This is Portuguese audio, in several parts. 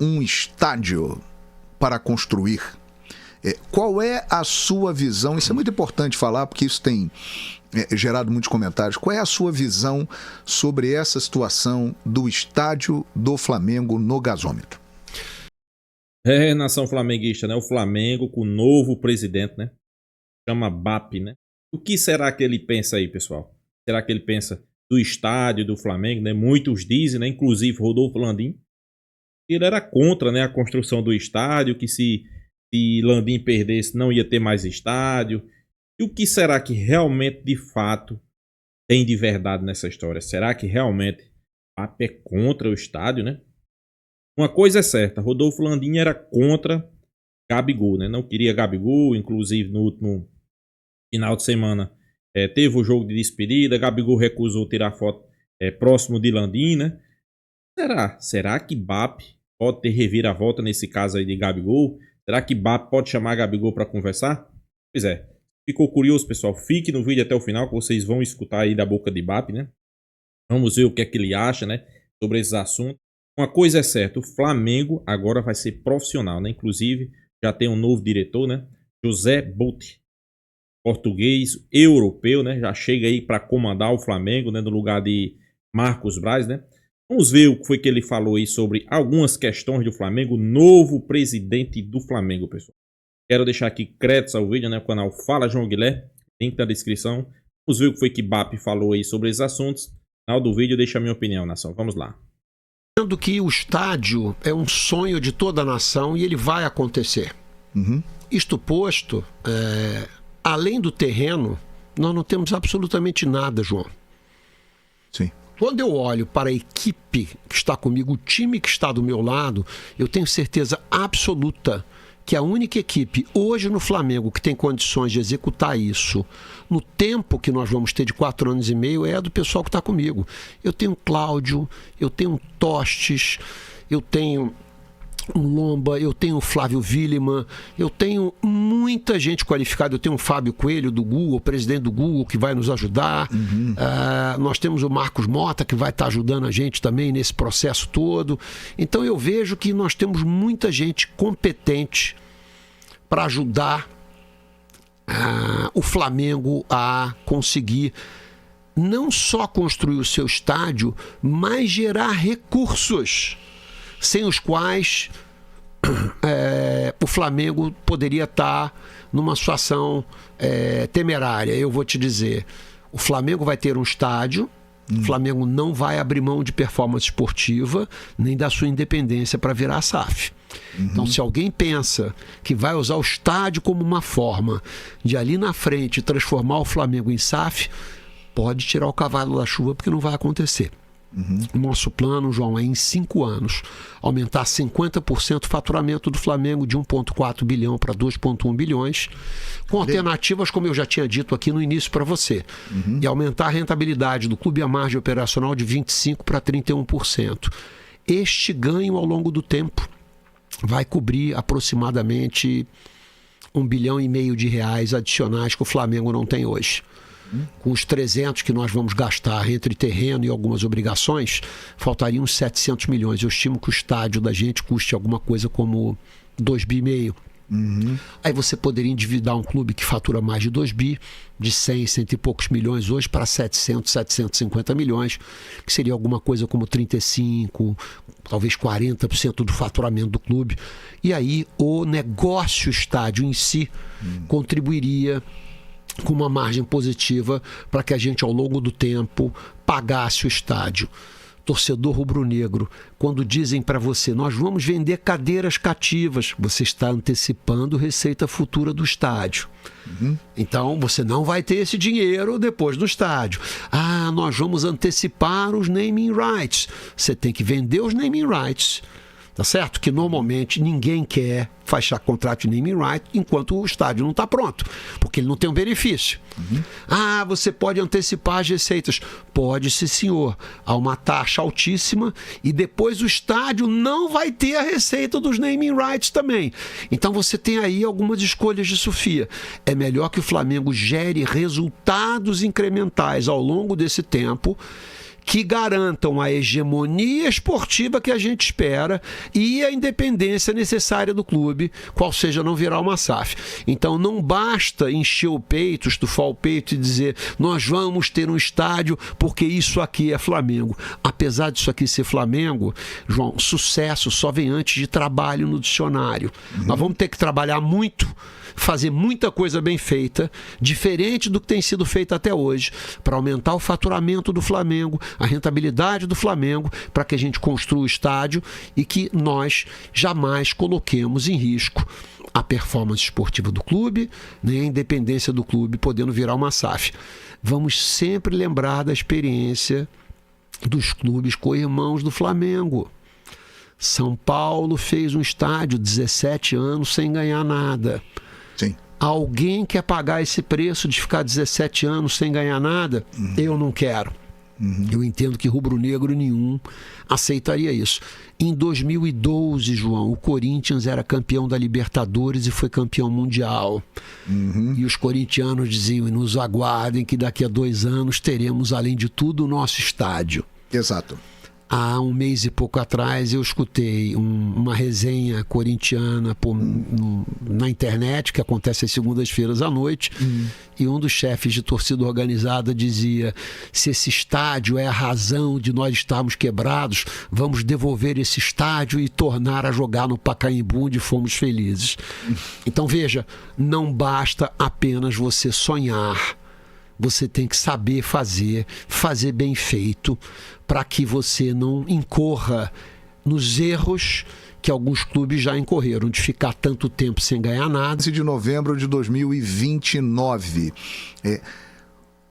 um estádio para construir. Qual é a sua visão? Isso é muito importante falar, porque isso tem gerado muitos comentários. Qual é a sua visão sobre essa situação do estádio do Flamengo no gasômetro? Nação flamenguista, né? O Flamengo com o novo presidente, né? Chama BAP, né? O que será que ele pensa aí, pessoal? Será que ele pensa do estádio do Flamengo, né? Muitos dizem, né? Inclusive Rodolfo Landim, ele era contra, né, a construção do estádio, que se Landim perdesse não ia ter mais estádio. E o que será que realmente, de fato, tem de verdade nessa história? Será que realmente o BAP é contra o estádio, né? Uma coisa é certa, Rodolfo Landim era contra Gabigol, né? Não queria Gabigol, inclusive no último final de semana teve o jogo de despedida, Gabigol recusou tirar foto próximo de Landim, né? Será que BAP pode ter reviravolta nesse caso aí de Gabigol? Será que BAP pode chamar Gabigol para conversar? Pois é. Ficou curioso, pessoal? Fique no vídeo até o final que vocês vão escutar aí da boca de BAP, né? Vamos ver o que é que ele acha, né? Sobre esses assuntos. Uma coisa é certa, o Flamengo agora vai ser profissional, né? Inclusive, já tem um novo diretor, né? José Botti. Português, europeu, né? Já chega aí para comandar o Flamengo, né? No lugar de Marcos Braz, né? Vamos ver o que foi que ele falou aí sobre algumas questões do Flamengo, novo presidente do Flamengo, pessoal. Quero deixar aqui créditos ao vídeo, né? O canal Fala João Guilherme, link na descrição. Vamos ver o que foi que BAP falou aí sobre esses assuntos. No final do vídeo, deixa a minha opinião, nação. Vamos lá. Sendo que o estádio é um sonho de toda a nação e ele vai acontecer. Isto posto, além do terreno, nós não temos absolutamente nada, João. Sim. Quando eu olho para a equipe que está comigo, o time que está do meu lado, eu tenho certeza absoluta que a única equipe hoje no Flamengo que tem condições de executar isso no tempo que nós vamos ter de 4 anos e meio é a do pessoal que está comigo. Eu tenho o Cláudio, eu tenho o Tostes, eu tenho o Lomba, eu tenho o Flávio Villeman, eu tenho muita gente qualificada, eu tenho o Fábio Coelho do Google, presidente do Google, que vai nos ajudar. Nós temos o Marcos Mota, que vai estar ajudando a gente também nesse processo todo. Então eu vejo que nós temos muita gente competente para ajudar o Flamengo a conseguir não só construir o seu estádio, mas gerar recursos sem os quais o Flamengo poderia estar numa situação temerária. Eu vou te dizer, o Flamengo vai ter um estádio, o Flamengo não vai abrir mão de performance esportiva, nem da sua independência para virar SAF. Então, se alguém pensa que vai usar o estádio como uma forma de ali na frente transformar o Flamengo em SAF, pode tirar o cavalo da chuva, porque não vai acontecer. Nosso plano, João, é em 5 anos aumentar 50% o faturamento do Flamengo de 1,4 bilhão para 2,1 bilhões, com alternativas, como eu já tinha dito aqui no início para você, e aumentar a rentabilidade do clube e a margem operacional de 25% para 31%. Este ganho ao longo do tempo vai cobrir aproximadamente 1,5 bilhão de reais adicionais que o Flamengo não tem hoje. Com os 300 que nós vamos gastar entre terreno e algumas obrigações, faltariam uns 700 milhões. Eu estimo que o estádio da gente custe alguma coisa como 2,5 bi. Aí você poderia endividar um clube que fatura mais de 2 bi, de 100 e poucos milhões hoje para 700, 750 milhões, que seria alguma coisa como 35%, talvez 40% do faturamento do clube. E aí o negócio estádio em si contribuiria com uma margem positiva para que a gente, ao longo do tempo, pagasse o estádio. Torcedor rubro-negro, quando dizem para você, nós vamos vender cadeiras cativas, você está antecipando receita futura do estádio. Então, você não vai ter esse dinheiro depois do estádio. Nós vamos antecipar os naming rights. Você tem que vender os naming rights. Tá certo? Que normalmente ninguém quer fechar contrato de naming right enquanto o estádio não está pronto, porque ele não tem um benefício. Você pode antecipar as receitas. Pode, sim, senhor. Há uma taxa altíssima e depois o estádio não vai ter a receita dos naming rights também. Então você tem aí algumas escolhas de Sofia. É melhor que o Flamengo gere resultados incrementais ao longo desse tempo, que garantam a hegemonia esportiva que a gente espera e a independência necessária do clube, qual seja não virar uma SAF. Então não basta encher o peito, estufar o peito e dizer nós vamos ter um estádio porque isso aqui é Flamengo. Apesar disso aqui ser Flamengo, João, sucesso só vem antes de trabalho no dicionário. Nós vamos ter que trabalhar muito, fazer muita coisa bem feita, diferente do que tem sido feito até hoje, para aumentar o faturamento do Flamengo, a rentabilidade do Flamengo, para que a gente construa o estádio e que nós jamais coloquemos em risco a performance esportiva do clube, nem a independência do clube podendo virar uma SAF. Vamos sempre lembrar da experiência dos clubes co-irmãos do Flamengo. São Paulo fez um estádio 17 anos sem ganhar nada. Sim. Alguém quer pagar esse preço de ficar 17 anos sem ganhar nada? Eu não quero. Eu entendo que rubro-negro nenhum aceitaria isso. Em 2012, João, o Corinthians era campeão da Libertadores e foi campeão mundial. E os corintianos diziam, nos aguardem que daqui a 2 anos teremos, além de tudo, o nosso estádio. Exato. Há um mês e pouco atrás eu escutei uma resenha corintiana na internet, que acontece às segundas-feiras à noite, e um dos chefes de torcida organizada dizia: se esse estádio é a razão de nós estarmos quebrados, vamos devolver esse estádio e tornar a jogar no Pacaembu, onde fomos felizes. Então veja, não basta apenas você sonhar. Você tem que saber fazer bem feito, para que você não incorra nos erros que alguns clubes já incorreram, de ficar tanto tempo sem ganhar nada. 11 de novembro de 2029.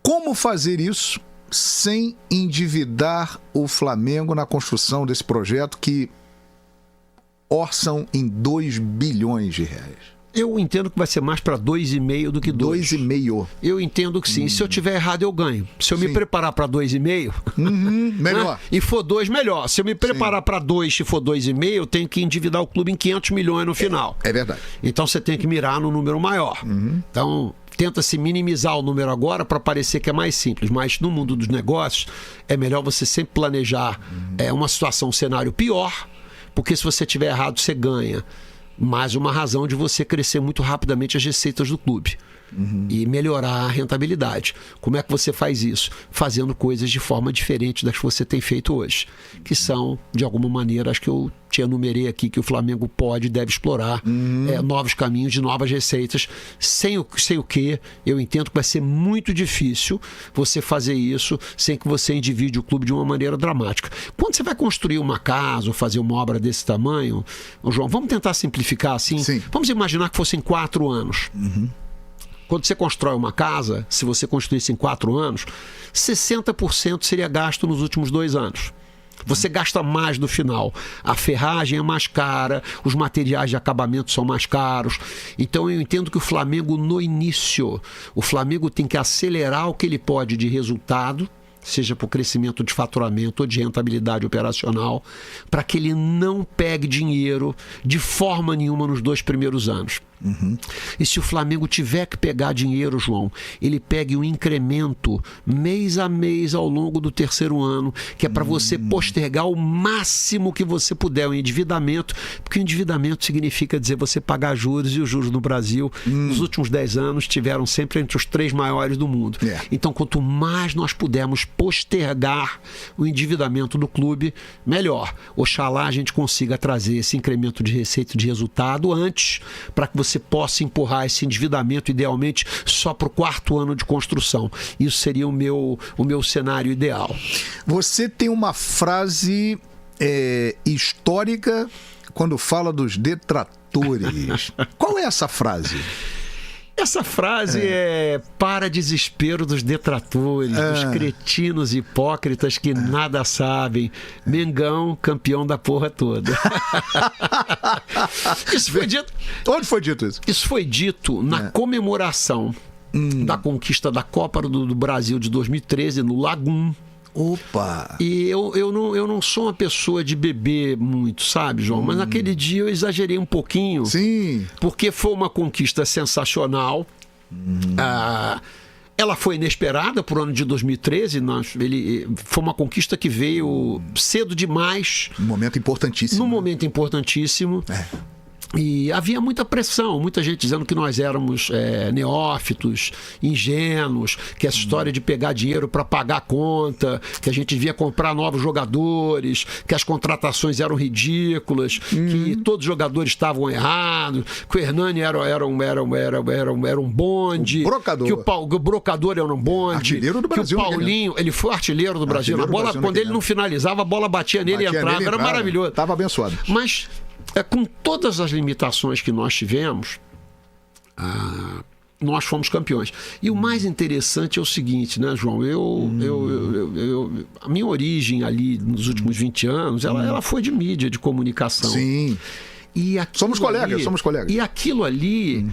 Como fazer isso sem endividar o Flamengo na construção desse projeto que orçam em 2 bilhões de reais? Eu entendo que vai ser mais para 2,5 do que 2. 2,5. Eu entendo que sim. Se eu tiver errado, eu ganho. Se eu me preparar para 2,5... melhor. Né? E for 2, melhor. Se eu me preparar para 2 e for 2,5, eu tenho que endividar o clube em 500 milhões no final. É verdade. Então você tem que mirar no número maior. Então tenta-se minimizar o número agora para parecer que é mais simples. Mas no mundo dos negócios, é melhor você sempre planejar uma situação, um cenário pior, porque se você tiver errado, você ganha. Mais uma razão de você crescer muito rapidamente as receitas do clube e melhorar a rentabilidade. Como é que você faz isso? Fazendo coisas de forma diferente das que você tem feito hoje, que são, de alguma maneira, as que eu te enumerei aqui, que o Flamengo pode e deve explorar, novos caminhos de novas receitas, sem o que eu entendo que vai ser muito difícil você fazer isso sem que você endivide o clube de uma maneira dramática. Quando você vai construir uma casa ou fazer uma obra desse tamanho, João, vamos tentar simplificar assim? Sim. Vamos imaginar que fossem 4 anos. Quando você constrói uma casa, se você construísse em 4 anos, 60% seria gasto nos últimos 2 anos. Você gasta mais no final. A ferragem é mais cara, os materiais de acabamento são mais caros. Então eu entendo que o Flamengo, no início, o Flamengo tem que acelerar o que ele pode de resultado, seja por crescimento de faturamento ou de rentabilidade operacional, para que ele não pegue dinheiro de forma nenhuma nos 2 primeiros anos. E se o Flamengo tiver que pegar dinheiro, João, ele pegue um incremento mês a mês ao longo do 3º ano, que é para você postergar o máximo que você puder o endividamento, porque o endividamento significa dizer você pagar juros, e os juros no Brasil nos últimos 10 anos tiveram sempre entre os 3 maiores do mundo. Então quanto mais nós pudermos postergar o endividamento do clube, melhor. Oxalá a gente consiga trazer esse incremento de receita e de resultado antes, para que você possa empurrar esse endividamento idealmente só para o 4º ano de construção. Isso seria o meu cenário ideal. Você tem uma frase histórica quando fala dos detratores. Qual é essa frase? Essa frase é para desespero dos detratores, dos cretinos hipócritas que nada sabem. Mengão, campeão da porra toda. Isso foi dito. Onde foi dito isso? Isso foi dito na comemoração da conquista da Copa do Brasil de 2013 no Lagum. Opa! E eu não sou uma pessoa de beber muito, sabe, João? Mas naquele dia eu exagerei um pouquinho. Sim. Porque foi uma conquista sensacional. Ela foi inesperada para o ano de 2013. Foi uma conquista que veio cedo demais. Um momento importantíssimo. Num momento importantíssimo. E havia muita pressão, muita gente dizendo que nós éramos neófitos, ingênuos, que essa história de pegar dinheiro para pagar a conta, que a gente devia comprar novos jogadores, que as contratações eram ridículas, que todos os jogadores estavam errados, que o Hernani era um bonde, brocador. que o brocador era um bonde, Artilheiro do Brasil, que o Paulinho, ele foi artilheiro do Brasil. Artilheiro do Brasil Quando ele não finalizava, a bola batia nele e entrava, era maravilhoso. Estava abençoado. Mas com todas as limitações que nós tivemos, nós fomos campeões. E o mais interessante é o seguinte, né, João? A minha origem ali nos últimos 20 anos, ela foi de mídia, de comunicação. Sim. Somos colegas. E aquilo ali,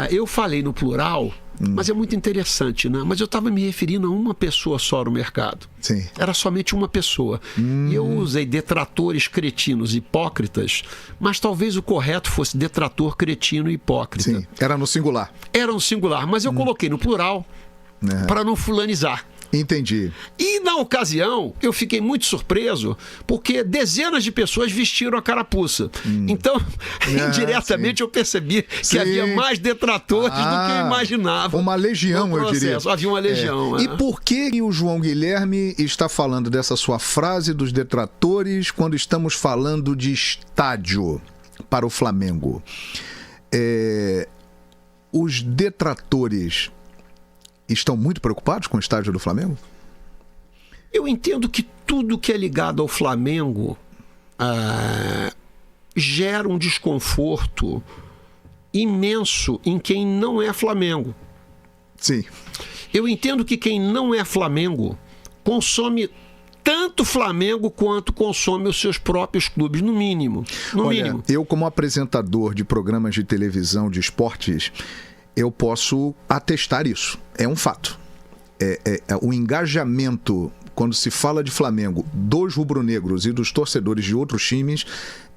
eu falei no plural, mas é muito interessante, né? Mas eu estava me referindo a uma pessoa só no mercado. Sim. Era somente uma pessoa. E eu usei detratores, cretinos, hipócritas, mas talvez o correto fosse detrator, cretino e hipócrita. Sim, era no singular. Era no singular, mas eu coloquei no plural para não fulanizar. Entendi. E na ocasião, eu fiquei muito surpreso, porque dezenas de pessoas vestiram a carapuça. Então, indiretamente, eu percebi que havia mais detratores do que eu imaginava. Uma legião, eu diria. Havia uma legião. E por que o João Guilherme está falando dessa sua frase dos detratores quando estamos falando de estádio para o Flamengo? Os detratores estão muito preocupados com o estádio do Flamengo? Eu entendo que tudo que é ligado ao Flamengo gera um desconforto imenso em quem não é Flamengo. Sim. Eu entendo que quem não é Flamengo consome tanto Flamengo quanto consome os seus próprios clubes, no mínimo. Mínimo. Eu, como apresentador de programas de televisão de esportes, eu posso atestar isso. É um fato. O engajamento, quando se fala de Flamengo, dos rubro-negros e dos torcedores de outros times,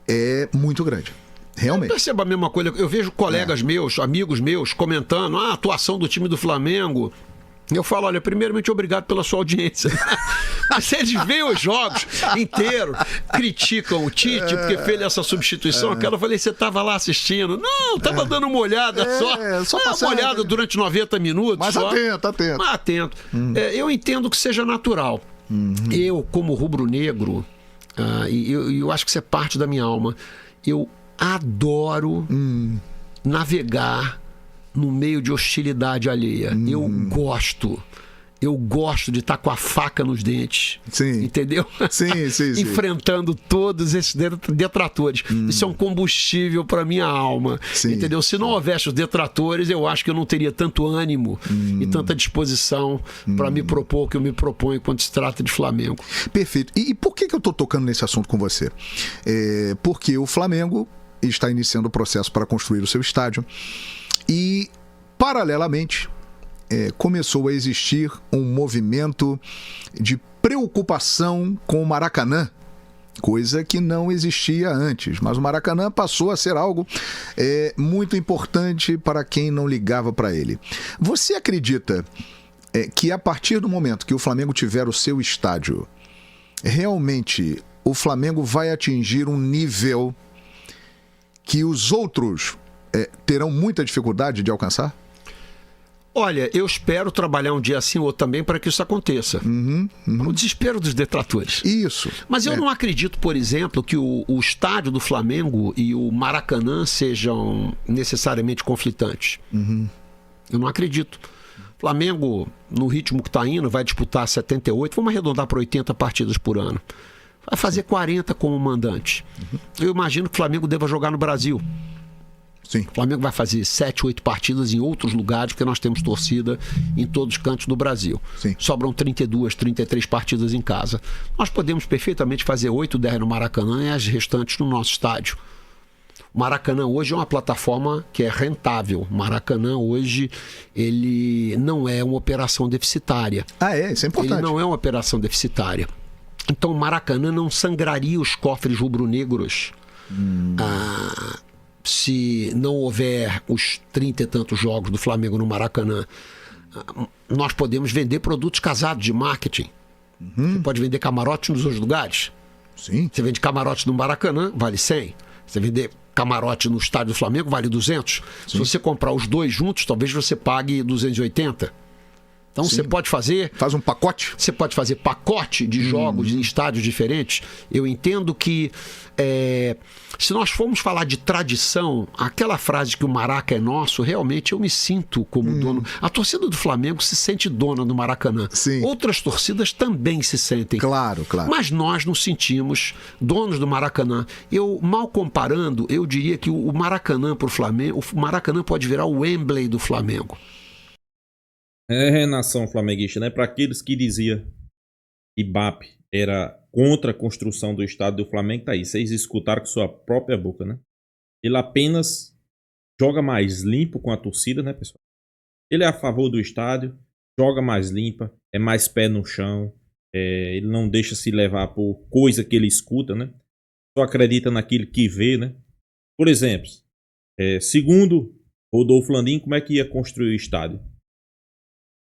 é muito grande. Realmente. Eu percebo a mesma coisa. Eu vejo colegas meus, amigos meus, comentando a atuação do time do Flamengo. Eu falo, olha, primeiramente, obrigado pela sua audiência. Mas eles veem os jogos inteiros, criticam o Tite porque fez essa substituição. Aquela, eu falei, você estava lá assistindo? Não, estava dando uma olhada só uma olhada durante 90 minutos. Mas só. atento. Eu entendo que seja natural. Eu, como rubro-negro, e eu acho que isso é parte da minha alma, eu adoro navegar no meio de hostilidade alheia. Eu gosto de estar com a faca nos dentes. Sim. Entendeu? Sim. Enfrentando todos esses detratores. Isso é um combustível para minha alma. Sim. Entendeu? Se não houvesse os detratores, eu acho que eu não teria tanto ânimo e tanta disposição para me propor o que eu me proponho quando se trata de Flamengo. Perfeito. E por que eu estou tocando nesse assunto com você? Porque o Flamengo está iniciando o processo para construir o seu estádio e, paralelamente, começou a existir um movimento de preocupação com o Maracanã, coisa que não existia antes. Mas o Maracanã passou a ser algo muito importante para quem não ligava para ele. Você acredita que a partir do momento que o Flamengo tiver o seu estádio, realmente o Flamengo vai atingir um nível que os outros terão muita dificuldade de alcançar? Olha, eu espero trabalhar um dia assim ou outro também para que isso aconteça. O desespero dos detratores. Isso. Mas eu não acredito, por exemplo, que o estádio do Flamengo e o Maracanã sejam necessariamente conflitantes. Eu não acredito. O Flamengo, no ritmo que está indo, vai disputar 78, vamos arredondar para 80 partidas por ano. Vai fazer 40 como mandante. Eu imagino que o Flamengo deva jogar no Brasil. Sim. O Flamengo vai fazer 7, 8 partidas em outros lugares, porque nós temos torcida em todos os cantos do Brasil. Sim. Sobram 32, 33 partidas em casa. Nós podemos perfeitamente fazer 8, 10 no Maracanã e as restantes no nosso estádio. O Maracanã hoje é uma plataforma que é rentável. O Maracanã hoje, ele não é uma operação deficitária. Isso é importante. Ele não é uma operação deficitária. Então o Maracanã não sangraria os cofres rubro-negros se não houver os 30 e tantos jogos do Flamengo no Maracanã. Nós podemos vender produtos casados de marketing. Você pode vender camarote nos outros lugares. Sim. Você vende camarote no Maracanã, vale 100. Você vender camarote no estádio do Flamengo, vale 200. Se você comprar os dois juntos, talvez você pague 280. Então você pode fazer... Faz um pacote? Você pode fazer pacote de jogos em estádios diferentes. Eu entendo que se nós formos falar de tradição, aquela frase que o Maraca é nosso, realmente eu me sinto como dono. A torcida do Flamengo se sente dona do Maracanã. Sim. Outras torcidas também se sentem. Claro, claro. Mas nós nos sentimos donos do Maracanã. Eu, mal comparando, eu diria que o Maracanã para o Flamengo, o Maracanã pode virar o Wembley do Flamengo. Nação flamenguista, né? Para aqueles que diziam que BAP era contra a construção do estádio do Flamengo, tá aí. Vocês escutaram com sua própria boca, né? Ele apenas joga mais limpo com a torcida, né, pessoal? Ele é a favor do estádio, joga mais limpa, é mais pé no chão, ele não deixa se levar por coisa que ele escuta, né? Só acredita naquilo que vê, né? Por exemplo, segundo Rodolfo Landim, como é que ia construir o estádio?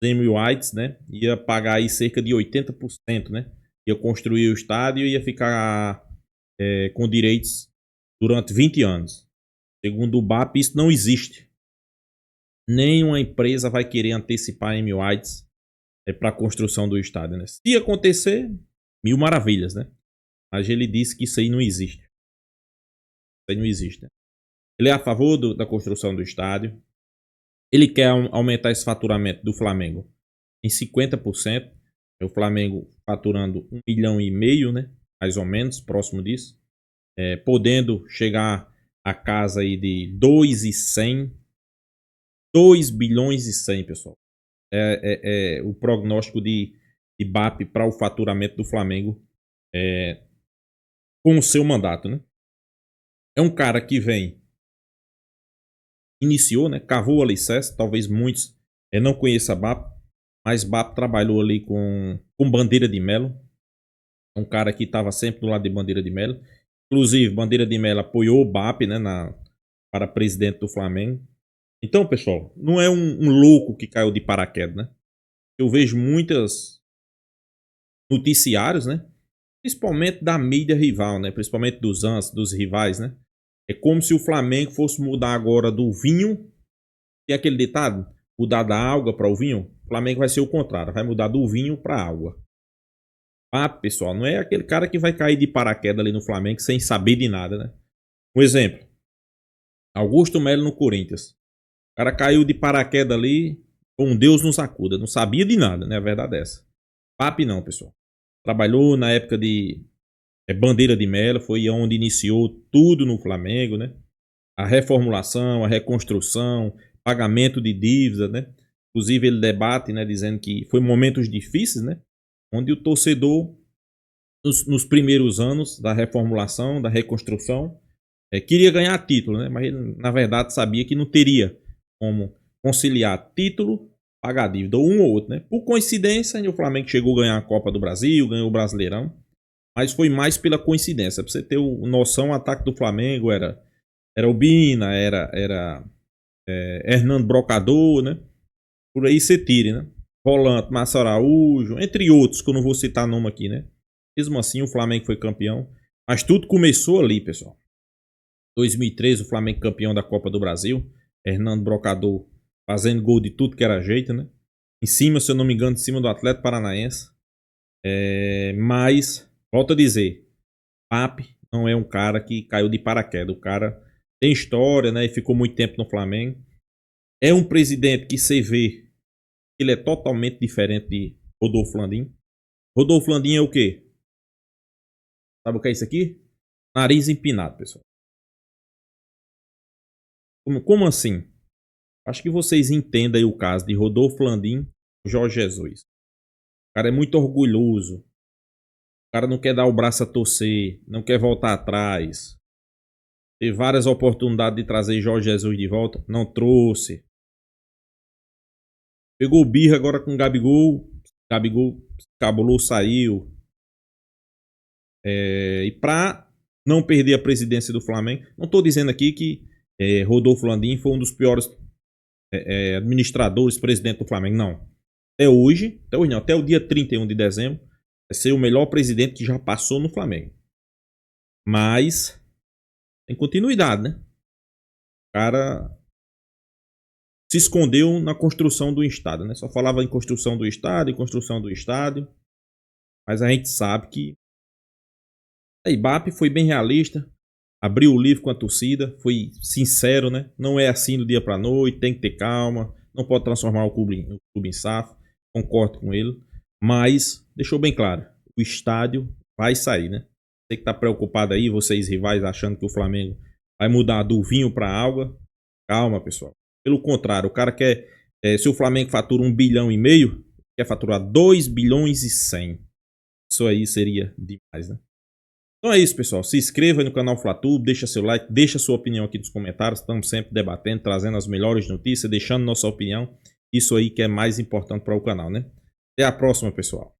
Amy White, né, ia pagar aí cerca de 80%, né, ia construir o estádio e ia ficar com direitos durante 20 anos. Segundo o BAP, isso não existe. Nenhuma empresa vai querer antecipar Amy White para a construção do estádio, né. Se acontecer, mil maravilhas, né, mas ele disse que isso aí não existe. Isso aí não existe, né? Ele é a favor da construção do estádio. Ele quer aumentar esse faturamento do Flamengo em 50%. O Flamengo faturando 1,5 milhão, né? Mais ou menos, próximo disso. Podendo chegar a casa aí de 2,100. 2 bilhões e 100, pessoal. O prognóstico de BAP para o faturamento do Flamengo com o seu mandato, né? É um cara que iniciou, né, cavou o alicerce, talvez muitos não conheçam a BAP, mas BAP trabalhou ali com Bandeira de Melo, um cara que estava sempre do lado de Bandeira de Melo, inclusive Bandeira de Melo apoiou o BAP, né, para presidente do Flamengo. Então, pessoal, não é um louco que caiu de paraquedas, né? Eu vejo muitos noticiários, né, principalmente da mídia rival, né, principalmente dos rivais, né? É como se o Flamengo fosse mudar agora do vinho. Tem aquele ditado? Mudar da água para o vinho. O Flamengo vai ser o contrário. Vai mudar do vinho para a água. Pessoal, não é aquele cara que vai cair de paraquedas ali no Flamengo sem saber de nada, né? Um exemplo. Augusto Melo no Corinthians. O cara caiu de paraquedas ali. Com Deus nos acuda. Não sabia de nada, né? A verdade é essa. Não, pessoal. Trabalhou na época de Bandeira de Melo, foi onde iniciou tudo no Flamengo, né? A reformulação, a reconstrução, pagamento de dívida, né? Inclusive ele debate, né, dizendo que foi momentos difíceis, né? Onde o torcedor, nos primeiros anos da reformulação, da reconstrução, queria ganhar título, né? Mas ele, na verdade, sabia que não teria como conciliar título, pagar dívida, ou um ou outro, né? Por coincidência, o Flamengo chegou a ganhar a Copa do Brasil, ganhou o Brasileirão. Mas foi mais pela coincidência. Pra você ter noção, o ataque do Flamengo era o Bina, era Hernando Brocador, né? Por aí você tire, né? Volante, Márcio Araújo, entre outros, que eu não vou citar nome aqui, né? Mesmo assim, o Flamengo foi campeão. Mas tudo começou ali, pessoal. 2013, o Flamengo campeão da Copa do Brasil. Hernando Brocador fazendo gol de tudo que era jeito, né? Em cima, se eu não me engano, em cima do Atlético Paranaense. Mas... volto a dizer, BAP não é um cara que caiu de paraquedas. O cara tem história, né? E ficou muito tempo no Flamengo. É um presidente que você vê, ele é totalmente diferente de Rodolfo Landim. Rodolfo Landim é o quê? Sabe o que é isso aqui? Nariz empinado, pessoal. Como assim? Acho que vocês entendem aí o caso de Rodolfo Landim e Jorge Jesus. O cara é muito orgulhoso. O cara não quer dar o braço a torcer, não quer voltar atrás. Teve várias oportunidades de trazer Jorge Jesus de volta, não trouxe. Pegou birra agora com o Gabigol. Gabigol cabulou, saiu. E para não perder a presidência do Flamengo, não estou dizendo aqui que Rodolfo Landim foi um dos piores administradores, presidente do Flamengo. Não. Até hoje não, até o dia 31 de dezembro, vai ser o melhor presidente que já passou no Flamengo. Mas tem continuidade, né? O cara se escondeu na construção do estádio, né? Só falava em construção do estádio, mas a gente sabe que a Ibape foi bem realista, abriu o livro com a torcida, foi sincero, né? Não é assim do dia para noite, tem que ter calma, não pode transformar o clube em SAF, concordo com ele, mas deixou bem claro, o estádio vai sair, né? Você que tá preocupado aí, vocês rivais achando que o Flamengo vai mudar do vinho para água, calma, pessoal. Pelo contrário, o cara quer, se o Flamengo fatura 1,5 bilhão, quer faturar 2 bilhões e 100. Isso aí seria demais, né? Então é isso, pessoal. Se inscreva aí no canal FlaTube, deixa seu like, deixa sua opinião aqui nos comentários. Estamos sempre debatendo, trazendo as melhores notícias, deixando nossa opinião. Isso aí que é mais importante para o canal, né? Até a próxima, pessoal.